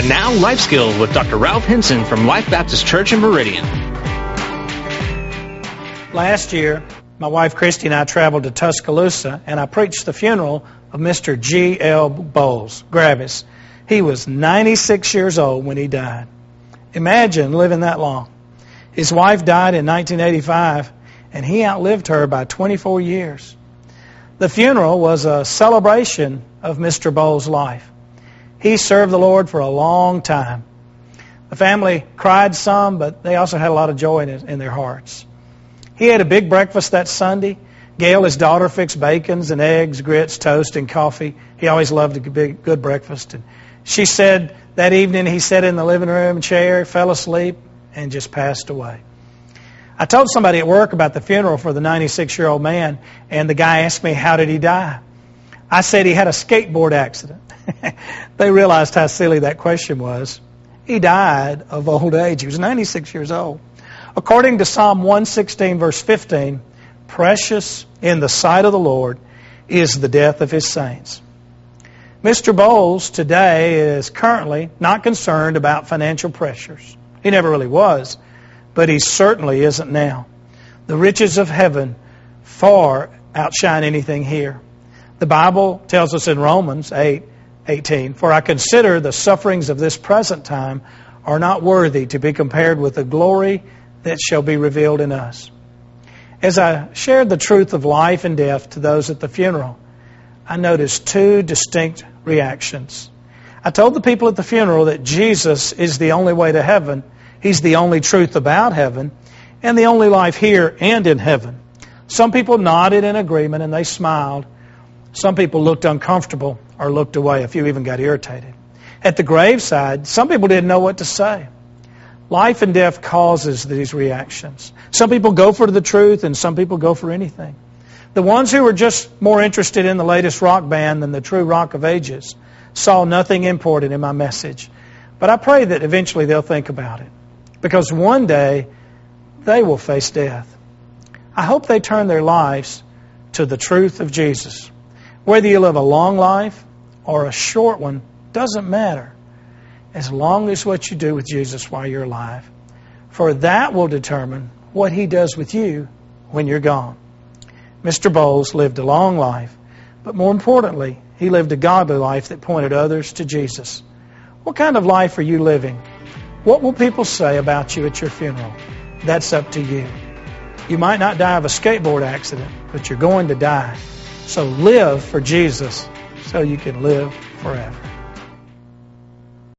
And now, Life Skills with Dr. Ralph Henson from Life Baptist Church in Meridian. Last year, my wife Christy and I traveled to Tuscaloosa, and I preached the funeral of Mr. G.L. Bowles, Gravis. He was 96 years old when he died. Imagine living that long. His wife died in 1985, and he outlived her by 24 years. The funeral was a celebration of Mr. Bowles' life. He served the Lord for a long time. The family cried some, but they also had a lot of joy in their hearts. He had a big breakfast that Sunday. Gail, his daughter, fixed bacons and eggs, grits, toast, and coffee. He always loved a good breakfast. And she said that evening he sat in the living room chair, fell asleep, and just passed away. I told somebody at work about the funeral for the 96-year-old man, and the guy asked me, how did he die? I said he had a skateboard accident. They realized how silly that question was. He died of old age. He was 96 years old. According to Psalm 116, verse 15, precious in the sight of the Lord is the death of His saints. Mr. Bowles today is currently not concerned about financial pressures. He never really was, but he certainly isn't now. The riches of heaven far outshine anything here. The Bible tells us in Romans 8:18, for I consider the sufferings of this present time are not worthy to be compared with the glory that shall be revealed in us. As I shared the truth of life and death to those at the funeral, I noticed two distinct reactions. I told the people at the funeral that Jesus is the only way to heaven. He's the only truth about heaven and the only life here and in heaven. Some people nodded in agreement and they smiled. Some people looked uncomfortable or looked away. A few even got irritated. At the graveside, some people didn't know what to say. Life and death causes these reactions. Some people go for the truth and some people go for anything. The ones who were just more interested in the latest rock band than the true rock of ages saw nothing important in my message. But I pray that eventually they'll think about it, because one day they will face death. I hope they turn their lives to the truth of Jesus. Whether you live a long life or a short one doesn't matter, as long as what you do with Jesus while you're alive. For that will determine what He does with you when you're gone. Mr. Bowles lived a long life, but more importantly, he lived a godly life that pointed others to Jesus. What kind of life are you living? What will people say about you at your funeral? That's up to you. You might not die of a skateboard accident, but you're going to die. So live for Jesus so you can live forever.